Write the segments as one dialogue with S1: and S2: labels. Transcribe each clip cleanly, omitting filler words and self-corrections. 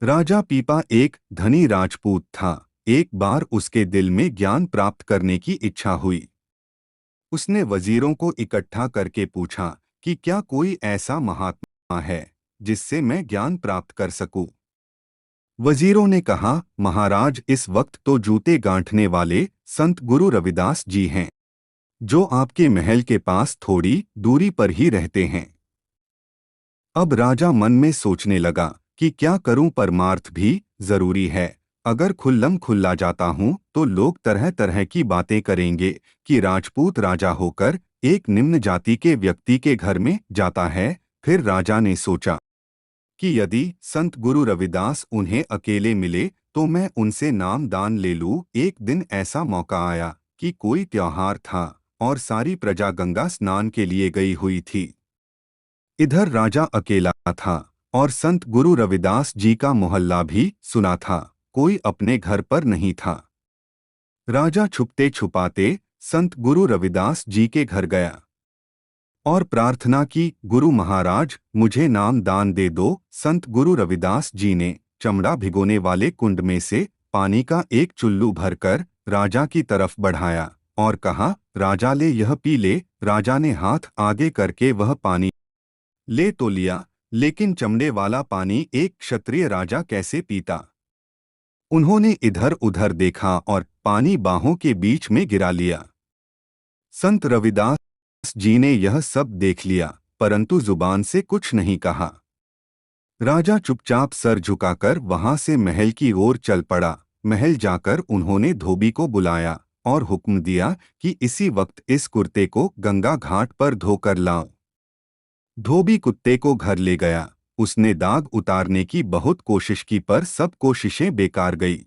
S1: राजा पीपा एक धनी राजपूत था। एक बार उसके दिल में ज्ञान प्राप्त करने की इच्छा हुई। उसने वजीरों को इकट्ठा करके पूछा कि क्या कोई ऐसा महात्मा है जिससे मैं ज्ञान प्राप्त कर सकूं। वजीरों ने कहा, महाराज, इस वक्त तो जूते गांठने वाले संत गुरु रविदास जी हैं, जो आपके महल के पास थोड़ी दूरी पर ही रहते हैं। अब राजा मन में सोचने लगा कि क्या करूं, परमार्थ भी जरूरी है। अगर खुल्लम खुल्ला जाता हूं तो लोग तरह तरह की बातें करेंगे कि राजपूत राजा होकर एक निम्न जाति के व्यक्ति के घर में जाता है। फिर राजा ने सोचा कि यदि संत गुरु रविदास उन्हें अकेले मिले तो मैं उनसे नाम दान ले लूं। एक दिन ऐसा मौका आया कि कोई त्योहार था और सारी प्रजा गंगा स्नान के लिए गई हुई थी। इधर राजा अकेला था और संत गुरु रविदास जी का मोहल्ला भी सुना था, कोई अपने घर पर नहीं था। राजा छुपते छुपाते संत गुरु रविदास जी के घर गया और प्रार्थना की, गुरु महाराज, मुझे नाम दान दे दो। संत गुरु रविदास जी ने चमड़ा भिगोने वाले कुंड में से पानी का एक चुल्लू भरकर राजा की तरफ बढ़ाया और कहा, राजा ले, यह पी ले। राजा ने हाथ आगे करके वह पानी ले तो लिया, लेकिन चमड़े वाला पानी एक क्षत्रिय राजा कैसे पीता। उन्होंने इधर उधर देखा और पानी बाहों के बीच में गिरा लिया। संत रविदास जी ने यह सब देख लिया, परंतु जुबान से कुछ नहीं कहा। राजा चुपचाप सर झुकाकर वहां से महल की ओर चल पड़ा। महल जाकर उन्होंने धोबी को बुलाया और हुक्म दिया कि इसी वक्त इस कुर्ते को गंगा घाट पर धोकर लाओ। धोबी कुत्ते को घर ले गया। उसने दाग उतारने की बहुत कोशिश की, पर सब कोशिशें बेकार गई।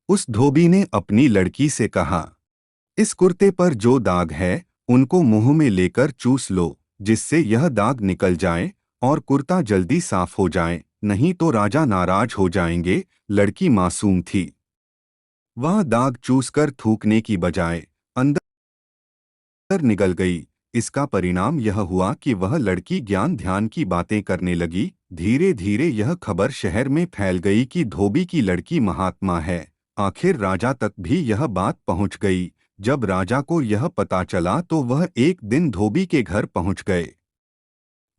S1: उस धोबी ने अपनी लड़की से कहा, इस कुर्ते पर जो दाग है उनको मुंह में लेकर चूस लो, जिससे यह दाग निकल जाए और कुर्ता जल्दी साफ हो जाए, नहीं तो राजा नाराज हो जाएंगे। लड़की मासूम थी। वह दाग चूसकर थूकने की बजाय अंदर निगल गई। इसका परिणाम यह हुआ कि वह लड़की ज्ञान ध्यान की बातें करने लगी। धीरे धीरे यह खबर शहर में फैल गई कि धोबी की लड़की महात्मा है। आखिर राजा तक भी यह बात पहुंच गई। जब राजा को यह पता चला तो वह एक दिन धोबी के घर पहुंच गए।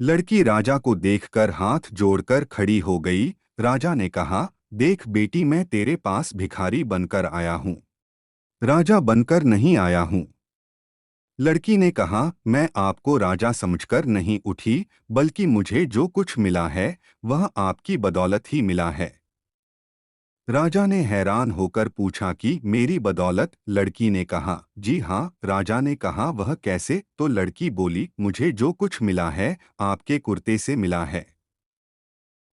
S1: लड़की राजा को देखकर हाथ जोड़कर खड़ी हो गई। राजा ने कहा, देख बेटी, मैं तेरे पास भिखारी बनकर आया हूँ, राजा बनकर नहीं आया हूँ। लड़की ने कहा, मैं आपको राजा समझकर नहीं उठी, बल्कि मुझे जो कुछ मिला है वह आपकी बदौलत ही मिला है। राजा ने हैरान होकर पूछा कि मेरी बदौलत? लड़की ने कहा, जी हाँ। राजा ने कहा, वह कैसे? तो लड़की बोली, मुझे जो कुछ मिला है आपके कुर्ते से मिला है।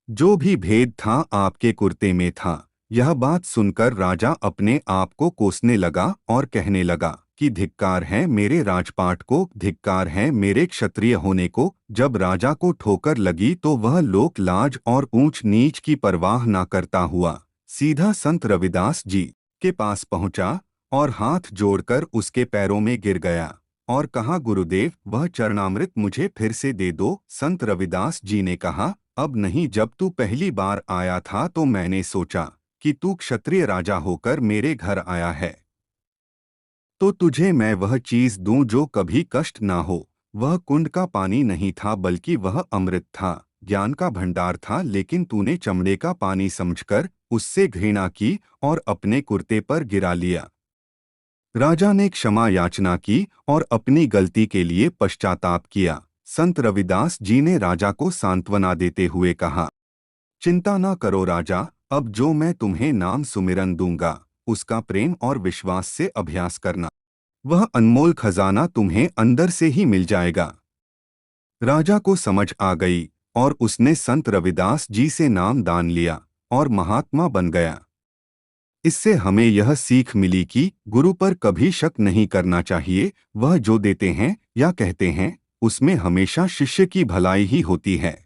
S1: जो भी भेद था आपके कुर्ते में था। यह बात सुनकर राजा अपने आप को कोसने लगा और कहने लगा कि धिक्कार है मेरे राजपाट को, धिक्कार है मेरे क्षत्रिय होने को। जब राजा को ठोकर लगी तो वह लोक लाज और ऊंच नीच की परवाह न करता हुआ सीधा संत रविदास जी के पास पहुंचा और हाथ जोड़कर उसके पैरों में गिर गया और कहा, गुरुदेव, वह चरणामृत मुझे फिर से दे दो। संत रविदास जी ने कहा, अब नहीं, जब तू पहली बार आया था तो मैंने सोचा कि तू क्षत्रिय राजा होकर मेरे घर आया है तो तुझे मैं वह चीज दूं जो कभी कष्ट ना हो। वह कुंड का पानी नहीं था, बल्कि वह अमृत था, ज्ञान का भंडार था, लेकिन तूने चमड़े का पानी समझकर उससे घृणा की और अपने कुर्ते पर गिरा लिया। राजा ने क्षमा याचना की और अपनी गलती के लिए पश्चाताप किया। संत रविदास जी ने राजा को सांत्वना देते हुए कहा, चिंता न करो राजा, अब जो मैं तुम्हें नाम सुमिरन दूंगा उसका प्रेम और विश्वास से अभ्यास करना। वह अनमोल खजाना तुम्हें अंदर से ही मिल जाएगा। राजा को समझ आ गई और उसने संत रविदास जी से नाम दान लिया और महात्मा बन गया। इससे हमें यह सीख मिली कि गुरु पर कभी शक नहीं करना चाहिए। वह जो देते हैं या कहते हैं उसमें हमेशा शिष्य की भलाई ही होती है।